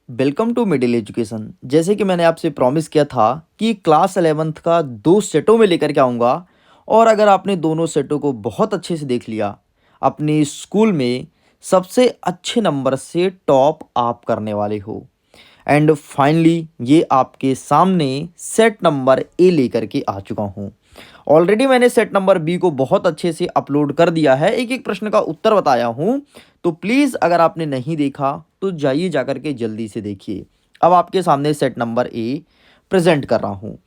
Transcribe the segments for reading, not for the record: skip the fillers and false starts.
Welcome to middle education. जैसे कि मैंने आपसे प्रॉमिस किया था कि क्लास 11th का 2 सेटों में लेकर के आऊँगा, और अगर आपने दोनों सेटों को बहुत अच्छे से देख लिया, अपने स्कूल में सबसे अच्छे नंबर से टॉप आप करने वाले हो। एंड फाइनली ये आपके सामने सेट नंबर ए लेकर के आ चुका हूँ। ऑलरेडी मैंने सेट नंबर बी को बहुत अच्छे से अपलोड कर दिया है, एक एक प्रश्न का उत्तर बताया हूँ। तो प्लीज़ अगर आपने नहीं देखा तो जाइए जाकर के जल्दी से देखिए। अब आपके सामने सेट नंबर ए प्रेजेंट कर रहा हूँ।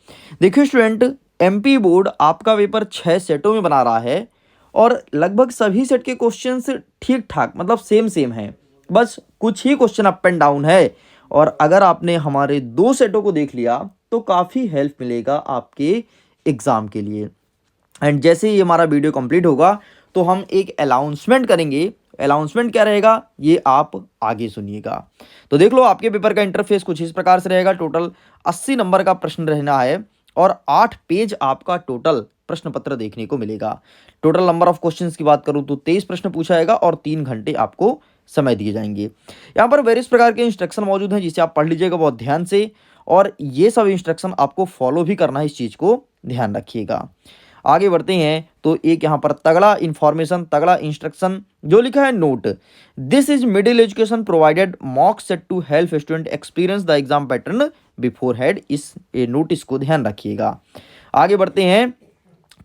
देखिए स्टूडेंट, एमपी बोर्ड आपका पेपर 6 सेटों में बना रहा है, और लगभग सभी सेट के क्वेश्चंस ठीक ठाक मतलब सेम सेम हैं। बस कुछ ही क्वेश्चन अप एंड डाउन है, और अगर आपने हमारे 2 सेटों को देख लिया तो काफ़ी हेल्प मिलेगा आपके एग्ज़ाम के लिए। एंड जैसे ही हमारा वीडियो कंप्लीट होगा तो हम एक अनाउंसमेंट करेंगे। अनाउंसमेंट क्या रहेगा ये आप आगे सुनिएगा। तो देख लो, आपके पेपर का इंटरफेस कुछ इस प्रकार से रहेगा। टोटल 80 नंबर का प्रश्न रहना है, और 8 पेज आपका टोटल प्रश्न पत्र देखने को मिलेगा। टोटल नंबर ऑफ क्वेश्चंस की बात करूं तो 23 प्रश्न पूछा जाएगा, और 3 घंटे आपको समय दिए जाएंगे। यहाँ पर वेरियस प्रकार के इंस्ट्रक्शन मौजूद हैं, जिसे आप पढ़ लीजिएगा बहुत ध्यान से, और ये सब इंस्ट्रक्शन आपको फॉलो भी करना है, इस चीज़ को ध्यान रखिएगा। आगे बढ़ते हैं तो एक यहाँ पर तगड़ा इंफॉर्मेशन, तगड़ा इंस्ट्रक्शन जो लिखा है, note this is middle education provided mock set to help student experience the exam pattern beforehand. इस नोटिस को ध्यान रखिएगा। आगे बढ़ते हैं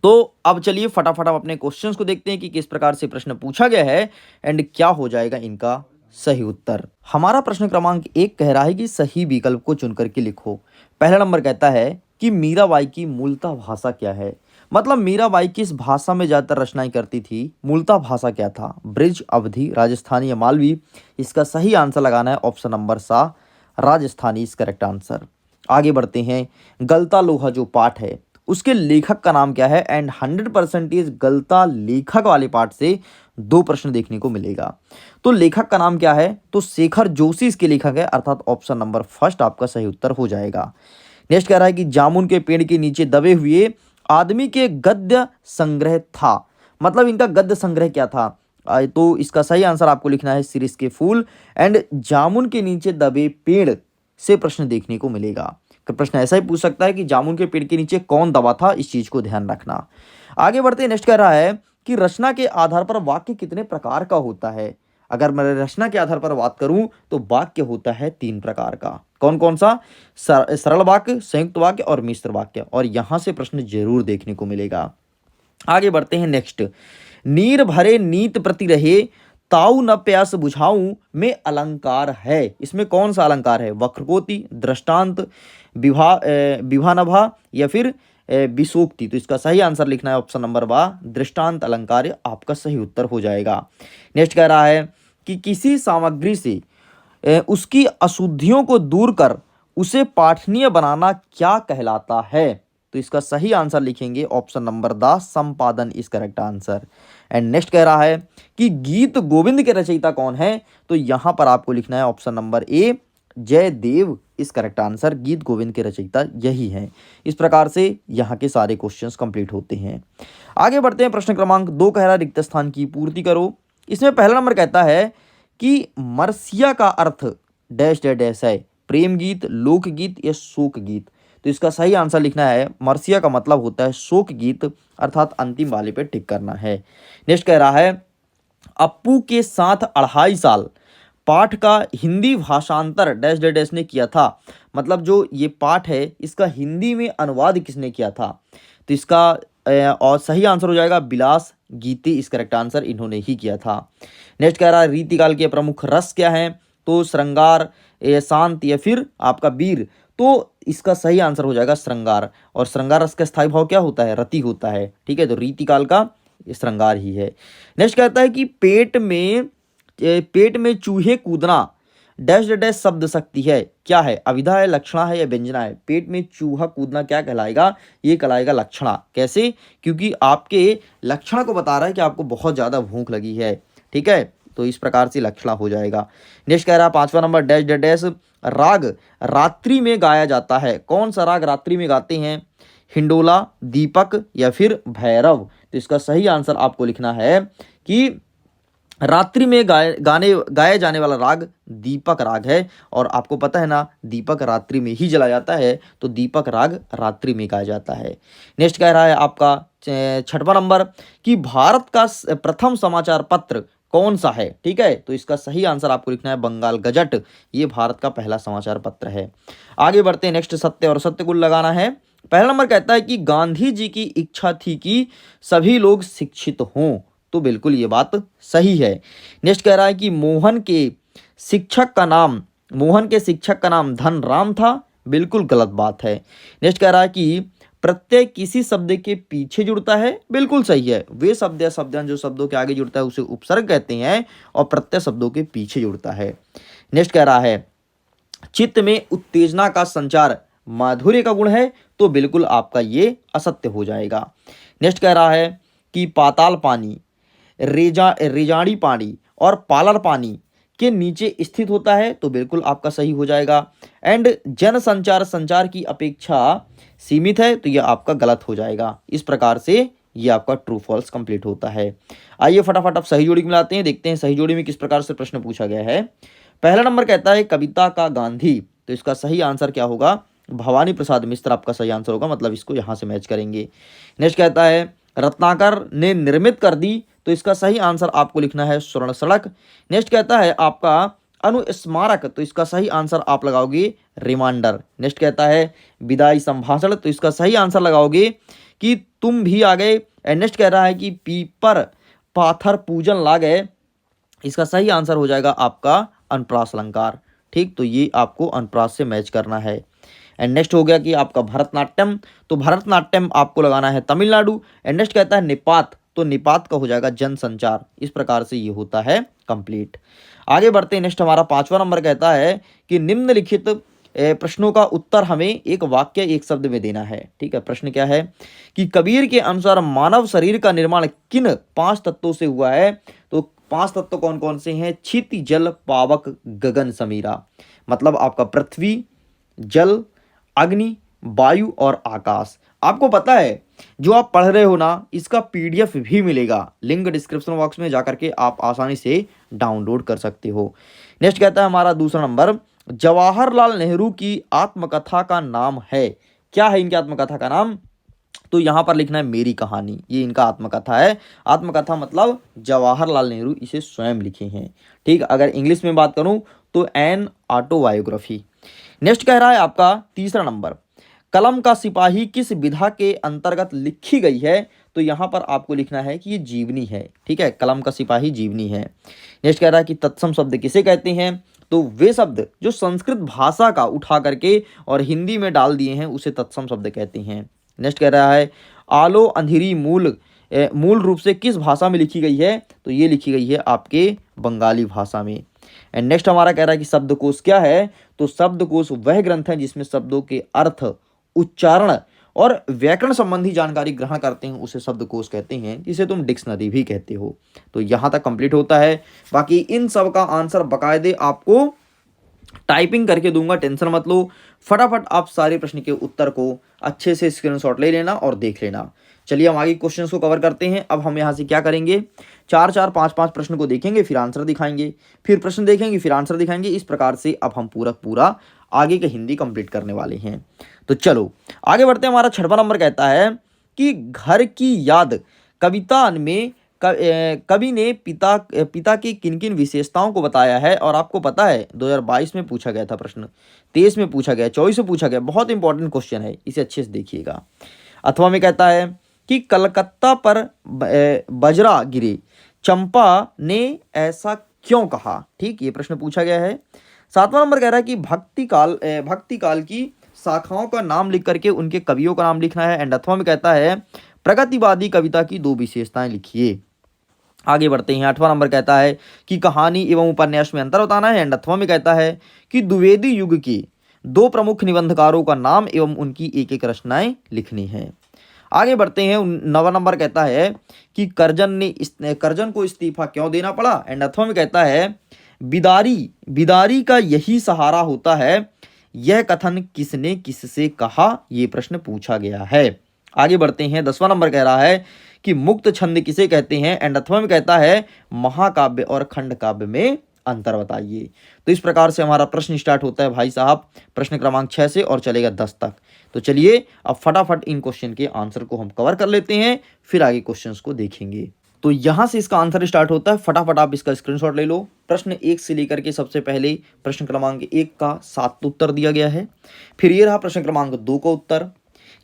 तो अब चलिए फटाफट हम अपने क्वेश्चंस को देखते हैं कि किस प्रकार से प्रश्न पूछा गया है एंड क्या हो जाएगा इनका सही उत्तर। हमारा प्रश्न क्रमांक 1 कह रहा है कि सही विकल्प को चुनकर के लिखो। पहला नंबर कहता है कि मीराबाई की मूलतः भाषा क्या है। मतलब मीराबाई किस भाषा में ज़्यादातर रचनाएं करती थी, मूलतः भाषा क्या था, ब्रिज, अवधी, राजस्थानी या मालवी। इसका सही आंसर लगाना है ऑप्शन नंबर सा, राजस्थानी इज करेक्ट आंसर। आगे बढ़ते हैं, गलता लोहा जो पाठ है उसके लेखक का नाम क्या है। एंड 100% गलता लेखक वाले पाठ से 2 प्रश्न देखने को मिलेगा। तो लेखक का नाम क्या है, तो शेखर जोशी इसके लेखक है, अर्थात ऑप्शन नंबर फर्स्ट आपका सही उत्तर हो जाएगा। नेक्स्ट कह रहा है कि जामुन के पेड़ के नीचे दबे हुए आदमी के गद्य संग्रह था। मतलब इनका गद्य संग्रह क्या था। तो इसका सही आंसर आपको लिखना है शिरीष के फूल। एंड जामुन के नीचे दबे पेड़ से प्रश्न देखने को मिलेगा। तो प्रश्न ऐसा ही पूछ सकता है कि जामुन के पेड़ के नीचे कौन दबा था, इस चीज को ध्यान रखना। आगे बढ़ते नेक्स्ट कह रहा है कि रचना के आधार पर वाक्य कितने प्रकार का होता है। अगर मैं रचना के आधार पर बात करूं तो वाक्य होता है 3 प्रकार का। कौन कौन सा, सरल वाक्य, संयुक्त वाक्य और मिश्र वाक्य। और यहां से प्रश्न जरूर देखने को मिलेगा। आगे बढ़ते हैं नेक्स्ट, नीर भरे नीत प्रति रहे ताऊ न प्यास बुझाऊं में अलंकार है। इसमें कौन सा अलंकार है, वक्रकोटि, दृष्टांत, विभानभा या फिर विशोक्ति। तो इसका सही आंसर लिखना है ऑप्शन नंबर बा, दृष्टांत अलंकार आपका सही उत्तर हो जाएगा। नेक्स्ट कह रहा है कि किसी सामग्री से उसकी अशुद्धियों को दूर कर उसे पाठनीय बनाना क्या कहलाता है। तो इसका सही आंसर लिखेंगे ऑप्शन नंबर द, संपादन is correct answer. And next कह रहा है कि गीत गोविंद के रचयिता कौन है। तो यहां पर आपको लिखना है option number A, Jayadev is correct answer. Geet Govind के रचयिता यही हैं। इस प्रकार से यहाँ के सारे क्वेश्चंस कंप्लीट होते हैं। आगे बढ़ते हैं, प्रश्न क्रमांक 2 कह रहा है रिक्त स्थान की पूर्ति करो। इसमें पहला नंबर कहता है कि मरसिया का अर्थ डैश डैश डैश है, प्रेम गीत, लोकगीत या शोक गीत। तो इसका सही आंसर लिखना है, मरसिया का मतलब होता है शोक गीत, अर्थात अंतिम वाले पे टिक करना है। नेक्स्ट कह रहा है अप्पू के साथ 2.5 साल पाठ का हिंदी भाषांतर डैश डैश डैश ने किया था। मतलब जो ये पाठ है इसका हिंदी में अनुवाद किसने किया था। तो इसका और सही आंसर हो जाएगा बिलास गीति इस करेक्ट आंसर, इन्होंने ही किया था। नेक्स्ट कह रहा है रीतिकाल के प्रमुख रस क्या है। तो श्रृंगार, शांत या फिर आपका वीर। तो इसका सही आंसर हो जाएगा श्रृंगार। और श्रृंगार रस का स्थायी भाव क्या होता है, रति होता है। ठीक है, तो रीतिकाल का श्रृंगार ही है। नेक्स्ट कहता है कि पेट में चूहे कूदना डैश डैश शब्द शक्ति है, क्या है, अविधा है, लक्षणा है या व्यंजना है। पेट में चूहा कूदना क्या कहलाएगा, ये कहलाएगा लक्षणा। कैसे, क्योंकि आपके लक्षण को बता रहा है कि आपको बहुत ज़्यादा भूख लगी है। ठीक है, तो इस प्रकार से लक्षणा हो जाएगा। नेक्स्ट कह रहा है 5वां नंबर डैश डैश डैश राग रात्रि में गाया जाता है। कौन सा राग रात्रि में गाते हैं, हिंडोला, दीपक या फिर भैरव। तो इसका सही आंसर आपको लिखना है कि रात्रि में गाए जाने वाला राग दीपक राग है। और आपको पता है ना, दीपक रात्रि में ही जला जाता है, तो दीपक राग रात्रि में गाया जाता है। नेक्स्ट कह रहा है आपका छठवां नंबर कि भारत का प्रथम समाचार पत्र कौन सा है। ठीक है, तो इसका सही आंसर आपको लिखना है बंगाल गजट। ये भारत का पहला समाचार पत्र है। आगे बढ़ते हैं, नेक्स्ट सत्य और सत्य कुल लगाना है। पहला नंबर कहता है कि गांधी जी की इच्छा थी कि सभी लोग शिक्षित हों, तो बिल्कुल ये बात सही है। नेक्स्ट कह रहा है कि मोहन के शिक्षक का नाम धनराम था, बिल्कुल गलत बात है। नेक्स्ट कह रहा है कि प्रत्यय किसी शब्द के पीछे जुड़ता है, बिल्कुल सही है। वे शब्द या शब्दांश जो शब्दों के आगे जुड़ता है उसे उपसर्ग कहते हैं, और प्रत्यय शब्दों के पीछे जुड़ता है। नेक्स्ट कह रहा है चित्त में उत्तेजना का संचार माधुर्य का गुण है, तो बिल्कुल आपका ये असत्य हो जाएगा। नेक्स्ट कह रहा है कि पाताल पानी, रेजाड़ी पानी और पालर पानी के नीचे स्थित होता है, तो बिल्कुल आपका सही हो जाएगा। एंड जन संचार संचार की अपेक्षा सीमित है, तो यह आपका गलत हो जाएगा। इस प्रकार से ये आपका ट्रू फॉल्स कंप्लीट होता है। आइए फटाफट आप सही जोड़ी मिलाते हैं, देखते हैं सही जोड़ी में किस प्रकार से प्रश्न पूछा गया है। पहला नंबर कहता है कविता का गांधी, तो इसका सही आंसर क्या होगा, भवानी प्रसाद मिश्र आपका सही आंसर होगा, मतलब इसको यहां से मैच करेंगे। नेक्स्ट कहता है रत्नाकर ने निर्मित कर दी, तो इसका सही आंसर आपको लिखना है स्वर्ण सड़क। नेक्स्ट कहता है आपका अनुस्मारक, तो इसका सही आंसर आप लगाओगे रिमाइंडर। नेक्स्ट कहता है विदाई संभाषण, तो इसका सही आंसर लगाओगे कि तुम भी आ गए। नेक्स्ट कह रहा है कि पीपर पाथर पूजन ला गए, इसका सही आंसर हो जाएगा आपका अनुप्रास अलंकार। ठीक, तो ये आपको अनुप्रास से मैच करना है। एंड नेक्स्ट हो गया कि आपका भरतनाट्यम, तो भरतनाट्यम आपको लगाना है तमिलनाडु। एंड नेक्स्ट कहता है निपात, तो निपात का हो जाएगा जनसंचार। इस प्रकार से ये होता है कंप्लीट। आगे बढ़ते हैं, नेक्स्ट हमारा पांचवा नंबर कहता है कि निम्नलिखित प्रश्नों का उत्तर हमें एक वाक्य एक शब्द में देना है। ठीक है, प्रश्न क्या है कि कबीर के अनुसार मानव शरीर का निर्माण किन 5 तत्वों से हुआ है, तो 5 तत्व कौन कौन से हैं, क्षिति जल पावक गगन समीरा, मतलब आपका पृथ्वी, जल, अग्नि, वायु और आकाश। आपको पता है जो आप पढ़ रहे हो ना, इसका पीडीएफ भी मिलेगा, लिंक डिस्क्रिप्शन बॉक्स में जाकर के आप आसानी से डाउनलोड कर सकते हो। नेक्स्ट कहता है हमारा दूसरा नंबर, जवाहरलाल नेहरू की आत्मकथा का नाम है, क्या है इनकी आत्मकथा का नाम, तो यहां पर लिखना है मेरी कहानी, ये इनका आत्मकथा है। आत्मकथा मतलब जवाहरलाल नेहरू इसे स्वयं लिखे हैं। ठीक, अगर इंग्लिश में बात करूं तो एन ऑटोबायोग्राफी। नेक्स्ट कह रहा है आपका तीसरा नंबर, कलम का सिपाही किस विधा के अंतर्गत लिखी गई है, तो यहां पर आपको लिखना है कि ये जीवनी है। ठीक है, कलम का सिपाही जीवनी है। नेक्स्ट कह रहा है कि तत्सम शब्द किसे कहते हैं, तो वे शब्द जो संस्कृत भाषा का उठा करके और हिंदी में डाल दिए हैं उसे तत्सम शब्द कहते हैं। नेक्स्ट कह रहा है आलो अंधेरी मूल रूप से किस भाषा में लिखी गई है, तो ये लिखी गई है आपके बंगाली भाषा में। एंड नेक्स्ट हमारा कह रहा है कि शब्दकोश क्या है, तो शब्दकोश वह ग्रंथ है जिसमें शब्दों के अर्थ, उच्चारण और व्याकरण संबंधी जानकारी ग्रहण करते हैं, उसे शब्दकोश कहते हैं, जिसे तुम डिक्शनरी भी कहते हो। तो यहां तक कंप्लीट होता है। बाकी इन सब का आंसर बकायदे आपको टाइपिंग करके दूंगा, टेंशन मत लो। फटाफट आप सारे प्रश्न के उत्तर को अच्छे से स्क्रीनशॉट ले लेना और देख लेना। चलिए हम आगे क्वेश्चंस को कवर करते हैं। अब हम यहाँ से क्या करेंगे, 4-4, 5-5 प्रश्न को देखेंगे, फिर आंसर दिखाएंगे, फिर प्रश्न देखेंगे, फिर आंसर दिखाएंगे। इस प्रकार से अब हम पूरा आगे का हिंदी कंप्लीट करने वाले हैं। तो चलो आगे बढ़ते हैं। हमारा छठवां नंबर कहता है कि घर की याद कविता में कवि ने पिता की किन किन विशेषताओं को बताया है। और आपको पता है 2022 में पूछा गया था प्रश्न, 23 में पूछा गया, 24 में पूछा गया, बहुत इंपॉर्टेंट क्वेश्चन है, इसे अच्छे से देखिएगा। अथवा में कहता है कि कलकत्ता पर बजरा गिरे, चंपा ने ऐसा क्यों कहा। ठीक, ये प्रश्न पूछा गया है। 7वां नंबर कह रहा है कि भक्ति काल की शाखाओं का नाम लिख करके उनके कवियों का नाम लिखना है। एंड 8वां में कहता है प्रगतिवादी कविता की 2 विशेषताएं लिखिए। आगे बढ़ते हैं। 8वां नंबर कहता है कि कहानी एवं उपन्यास में अंतर बताना है। एंड 9वां में कहता है कि द्विवेदी युग के 2 प्रमुख निबंधकारों का नाम एवं उनकी एक एक रचनाएं लिखनी है। आगे बढ़ते हैं। 9वां नंबर कहता है कि कर्जन को इस्तीफा क्यों देना पड़ा। एंड 10वां में कहता है बिदारी का यही सहारा होता है, यह कथन किसने किससे कहा, ये प्रश्न पूछा गया है। आगे बढ़ते हैं, 10वां नंबर कह रहा है कि मुक्त छंद किसे कहते हैं, एंड अथवा में कहता है महाकाव्य और खंड काव्य में अंतर बताइए। तो इस प्रकार से हमारा प्रश्न स्टार्ट होता है भाई साहब, प्रश्न क्रमांक 6 से और चलेगा 10 तक। तो चलिए अब फटाफट इन क्वेश्चन के आंसर को हम कवर कर लेते हैं, फिर आगे क्वेश्चंस को देखेंगे। तो यहां से इसका आंसर स्टार्ट होता है, फटाफट आप इसका स्क्रीनशॉट ले लो। प्रश्न 1 से लेकर के सबसे पहले प्रश्न क्रमांक 1 का 7 उत्तर दिया गया है, फिर ये रहा प्रश्न क्रमांक 2 का उत्तर,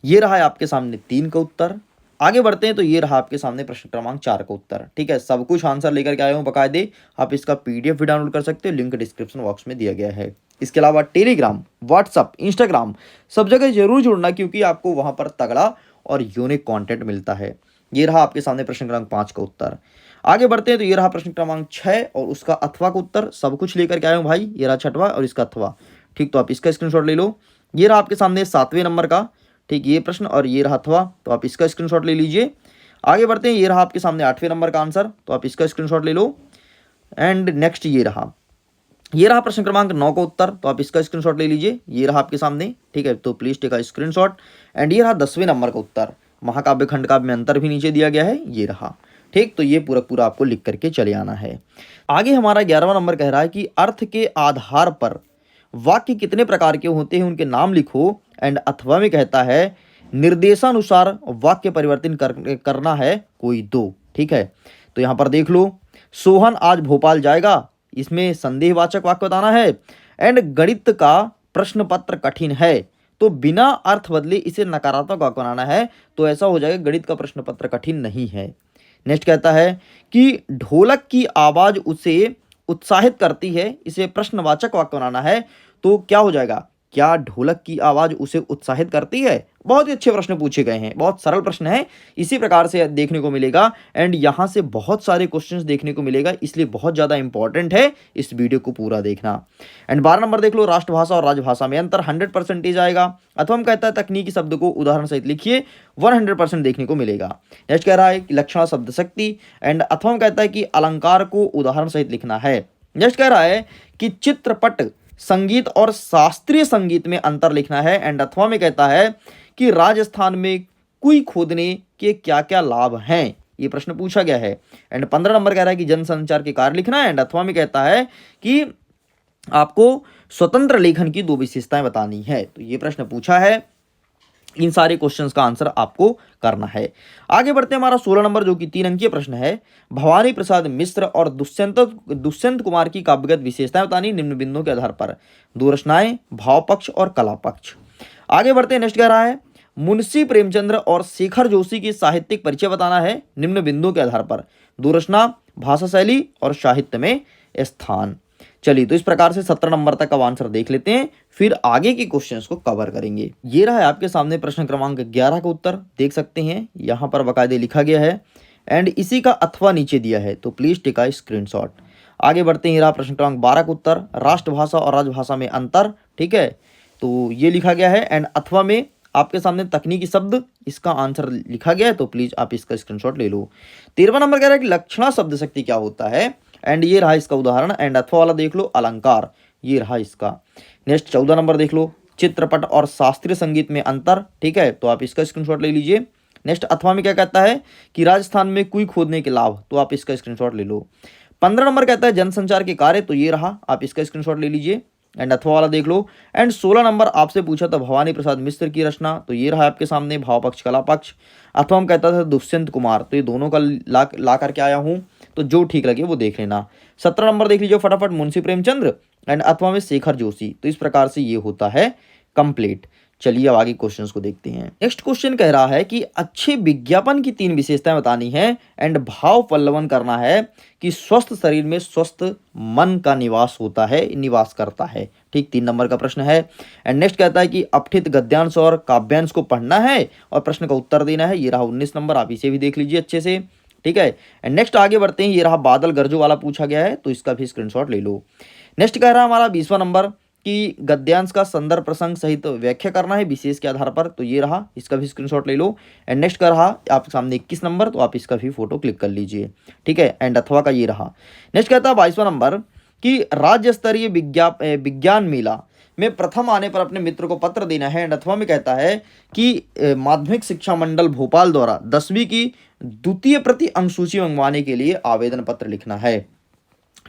ये रहा है आपके सामने 3 का उत्तर। आगे बढ़ते हैं तो ये रहा आपके सामने प्रश्न क्रमांक 4 का उत्तर। ठीक है, सब कुछ आंसर लेकर के आए हूँ बकायदे, आप इसका पीडीएफ भी डाउनलोड कर सकते हो, लिंक डिस्क्रिप्शन बॉक्स में दिया गया है। इसके अलावा टेलीग्राम, व्हाट्सअप, इंस्टाग्राम सब जगह जरूर जुड़ना, क्योंकि आपको वहां पर तगड़ा और यूनिक कंटेंट मिलता है। ये रहा आपके सामने प्रश्न क्रमांक 5 का उत्तर। आगे बढ़ते हैं तो ये रहा प्रश्न क्रमांक 6 और उसका अथवा का उत्तर, सब कुछ लेकर के आए हूँ भाई, ये रहा छठवा और इसका अथवा। ठीक, तो आप इसका स्क्रीनशॉट ले लो। ये रहा आपके सामने 7वें नंबर का, ठीक, ये प्रश्न और ये रहा अथवा, तो आप इसका स्क्रीनशॉट ले लीजिए। आगे बढ़ते हैं, ये रहा आपके सामने 8वें नंबर का आंसर, तो आप इसका स्क्रीनशॉट ले लो। एंड नेक्स्ट ये रहा प्रश्न क्रमांक 9 का उत्तर, तो आप इसका स्क्रीनशॉट ले लीजिए, ये रहा आपके सामने। ठीक है, तो please take a screenshot. And ये रहा 10वें नंबर का उत्तर, महाकाव्य खंड काव्य में अंतर भी नीचे दिया गया है, ये रहा। ठीक, तो ये पूरा पूरा आपको लिख करके चले आना है। आगे हमारा 11वां नंबर कह रहा है कि अर्थ के आधार पर वाक्य कितने प्रकार के होते हैं, उनके नाम लिखो। एंड अथवा में कहता है निर्देशानुसार वाक्य परिवर्तन करना है कोई दो। ठीक है, तो यहां पर देख लो, सोहन आज भोपाल जाएगा, इसमें संदेहवाचक वाक्य बताना है। एंड गणित का प्रश्न पत्र कठिन है, तो बिना अर्थ बदले इसे नकारात्मक वाक्य बनाना है, तो ऐसा हो जाएगा गणित का प्रश्न पत्र कठिन नहीं है। नेक्स्ट कहता है कि ढोलक की आवाज उसे उत्साहित करती है, इसे प्रश्नवाचक वाक्य बनाना है, तो क्या हो जाएगा, क्या ढोलक की आवाज उसे उत्साहित करती है। बहुत ही अच्छे प्रश्न पूछे गए हैं, बहुत सरल प्रश्न है, इसी प्रकार से देखने को मिलेगा। एंड यहां से बहुत सारे क्वेश्चंस देखने को मिलेगा, इसलिए बहुत ज्यादा इंपॉर्टेंट है इस वीडियो को पूरा देखना। एंड 12 नंबर देख लो, राष्ट्रभाषा और राजभाषा में अंतर 100% आएगा। अथवा हम कहता है तकनीकी शब्द को उदाहरण सहित लिखिए, 100% देखने को मिलेगा। नेक्स्ट कह रहा है कि लक्षण शब्द शक्ति। एंड अथवा हम कहता है कि अलंकार को उदाहरण सहित लिखना है। नेक्स्ट कह रहा है कि चित्रपट संगीत और शास्त्रीय संगीत में अंतर लिखना है। एंड अथवा में कहता है कि राजस्थान में कुएं खोदने के क्या क्या लाभ हैं, ये प्रश्न पूछा गया है। एंड 15 नंबर कह रहा है कि जनसंचार के कार्य लिखना है। एंड अथवा में कहता है कि आपको स्वतंत्र लेखन की 2 विशेषताएं बतानी है, तो ये प्रश्न पूछा है। इन सारे क्वेश्चंस का आंसर आपको करना है। आगे बढ़ते हैं, हमारा 16 नंबर जो कि 3 अंकीय प्रश्न है, भवानी प्रसाद मिश्र और दुष्यंत कुमार की काव्यगत विशेषताएं बतानी निम्न बिंदुओं के आधार पर, दो रचनाएं, भाव पक्ष और कला पक्ष। आगे बढ़ते हैं, नेक्स्ट कह रहा है मुंशी प्रेमचंद्र और शेखर जोशी की साहित्यिक परिचय बताना है निम्न बिंदुओं के आधार पर, दो रचना, भाषा शैली और साहित्य में स्थान। चलिए, तो इस प्रकार से 17 नंबर तक का आंसर देख लेते हैं, फिर आगे के क्वेश्चंस को कवर करेंगे। ये रहा है आपके सामने प्रश्न क्रमांक 11 का उत्तर, देख सकते हैं यहां पर बाकायदे लिखा गया है। एंड इसी का अथवा नीचे दिया है, तो प्लीज टेक अ स्क्रीनशॉट। आगे बढ़ते हैं, ये रहा प्रश्न क्रमांक 12 का उत्तर, राष्ट्रभाषा और राजभाषा में अंतर। ठीक है, तो ये लिखा गया है। एंड अथवा में आपके सामने तकनीकी शब्द, इसका आंसर लिखा गया है, तो प्लीज आप इसका स्क्रीनशॉट ले लो। 13वां नंबर कह रहा है कि लक्षणा शब्द शक्ति क्या होता है। एंड ये रहा इसका उदाहरण। एंड अथवा वाला देख लो, अलंकार, ये रहा इसका। नेक्स्ट 14 नंबर देख लो, चित्रपट और शास्त्रीय संगीत में अंतर। ठीक है, तो आप इसका स्क्रीनशॉट ले लीजिए। नेक्स्ट अथवा में क्या कहता है कि राजस्थान में कुएं खोदने के लाभ, तो आप इसका स्क्रीनशॉट ले लो। 15 नंबर कहता है जनसंचार के कार्य, तो ये रहा, आप इसका स्क्रीनशॉट ले लीजिए। एंड अथवा वाला देख लो। एंड 16 नंबर आपसे पूछा था भवानी प्रसाद मिश्र की रचना, तो ये रहा आपके सामने, भाव पक्ष कला पक्ष। अथवा हम कहता था दुष्यंत कुमार, तो ये दोनों का ला करके आया हूँ, तो जो ठीक लगे वो देख लेना। 17 नंबर देख लीजिए फटाफट, मुंशी प्रेमचंद्र। एंड अथवा में शेखर जोशी, तो इस प्रकार से ये होता है कंप्लीट। चलिए अब आगे क्वेश्चंस को देखते हैं। नेक्स्ट क्वेश्चन कह रहा है कि अच्छे विज्ञापन की 3 विशेषताएं बतानी है। एंड भाव पल्लवन करना है कि स्वस्थ शरीर में स्वस्थ मन का निवास होता है, निवास करता है। ठीक, 3 नंबर का प्रश्न है। एंड नेक्स्ट कहता है कि अपठित गद्यांश और काव्यांश को पढ़ना है और प्रश्न का उत्तर देना है। ये रहा 19 नंबर, आप इसे भी देख लीजिए अच्छे से। ठीक है, एंड नेक्स्ट आगे बढ़ते हैं, ये रहा बादल गरजो वाला पूछा गया है, तो इसका भी स्क्रीनशॉट ले लो। नेक्स्ट कह रहा है हमारा 20वां नंबर कि गद्यांश का संदर्भ प्रसंग सहित व्याख्या करना है विशेष के आधार पर, तो ये रहा, इसका भी स्क्रीनशॉट ले लो। एंड नेक्स्ट का रहा आपके सामने 21 नंबर, तो आप इसका भी फोटो क्लिक कर लीजिए। ठीक है, एंड अथवा का ये रहा। नेक्स्ट कहता है 22वां नंबर कि राज्य स्तरीय विज्ञान मेला में प्रथम आने पर अपने मित्र को पत्र देना है। एंड अथवा में कहता है कि माध्यमिक शिक्षा मंडल भोपाल द्वारा 10वीं की द्वितीय प्रति अंकसूची मंगवाने के लिए आवेदन पत्र लिखना है।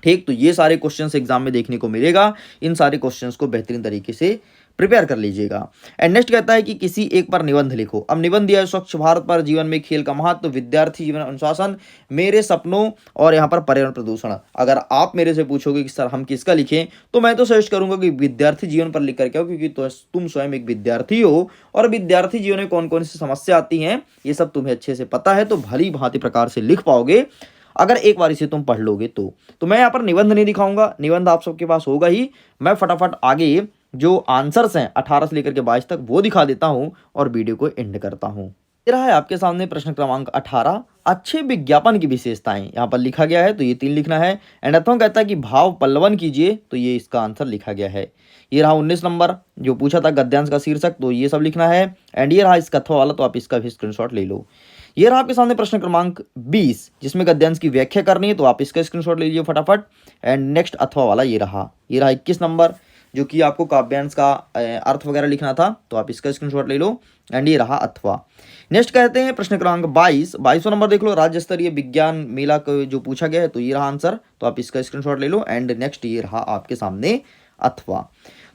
ठीक, तो ये सारे क्वेश्चंस एग्जाम में देखने को मिलेगा। इन सारे क्वेश्चंस को बेहतरीन तरीके से प्रिपेयर कर लीजिएगा। एंड नेक्स्ट कहता है कि किसी एक पर निबंध लिखो। अब निबंध दिया है स्वच्छ भारत पर, जीवन में खेल का महत्व, विद्यार्थी जीवन अनुशासन, मेरे सपनों और यहाँ पर पर्यावरण प्रदूषण। अगर आप मेरे से पूछोगे कि सर हम किसका लिखें, तो मैं तो सजेस्ट करूंगा कि विद्यार्थी जीवन पर लिख करके आओ, क्योंकि तो तुम स्वयं एक विद्यार्थी हो और विद्यार्थी जीवन में कौन कौन सी समस्या आती हैं ये सब तुम्हें अच्छे से पता है, तो भली भांति प्रकार से लिख पाओगे अगर एक बार इसे तुम पढ़ लोगे तो मैं यहाँ पर निबंध नहीं दिखाऊंगा, निबंध आप सबके पास होगा ही। मैं फटाफट आगे जो आंसर्स हैं 18 से लेकर के 22 तक वो दिखा देता हूं और वीडियो को एंड करता हूं। ये रहा है आपके सामने प्रश्न क्रमांक 18, अच्छे विज्ञापन की विशेषताएं। यहाँ पर लिखा गया है तो ये 3 लिखना है। एंड अथवा कहता है कि भाव पल्लवन कीजिए, तो ये इसका आंसर लिखा गया है। ये रहा 19 नंबर जो पूछा था गद्यांश का शीर्षक, तो ये सब लिखना है। एंड ये रहा इसका अथवा वाला, तो आप इसका भी स्क्रीनशॉट ले लो। ये रहा आपके सामने प्रश्न क्रमांक 20 जिसमें गद्यांश की व्याख्या करनी है, तो आप इसका स्क्रीनशॉट ले लीजिए फटाफट। एंड नेक्स्ट अथवा वाला ये रहा 21 नंबर जो कि आपको काव्यांश का अर्थ वगैरह लिखना था, तो आप इसका स्क्रीनशॉट ले लो। एंड ये रहा अथवा। नेक्स्ट कहते हैं प्रश्न क्रमांक 22वां नंबर देख लो, राज्य स्तरीय विज्ञान मेला को जो पूछा गया है, तो ये रहा आंसर, तो आप इसका स्क्रीनशॉट ले लो। एंड नेक्स्ट ये रहा आपके सामने अथवा।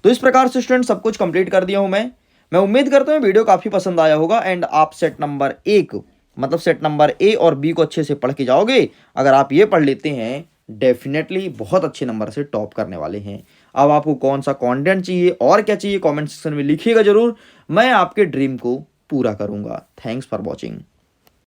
तो इस प्रकार से स्टूडेंट सब कुछ कंप्लीट कर दिया हूं मैं उम्मीद करता हूं वीडियो काफी पसंद आया होगा। एंड आप सेट नंबर 1 मतलब सेट नंबर ए और बी को अच्छे से पढ़ के जाओगे। अगर आप ये पढ़ लेते हैं डेफिनेटली बहुत अच्छे नंबर से टॉप करने वाले हैं। अब आपको कौन सा कंटेंट चाहिए और क्या चाहिए कमेंट सेक्शन में लिखिएगा जरूर, मैं आपके ड्रीम को पूरा करूंगा। Thanks for watching.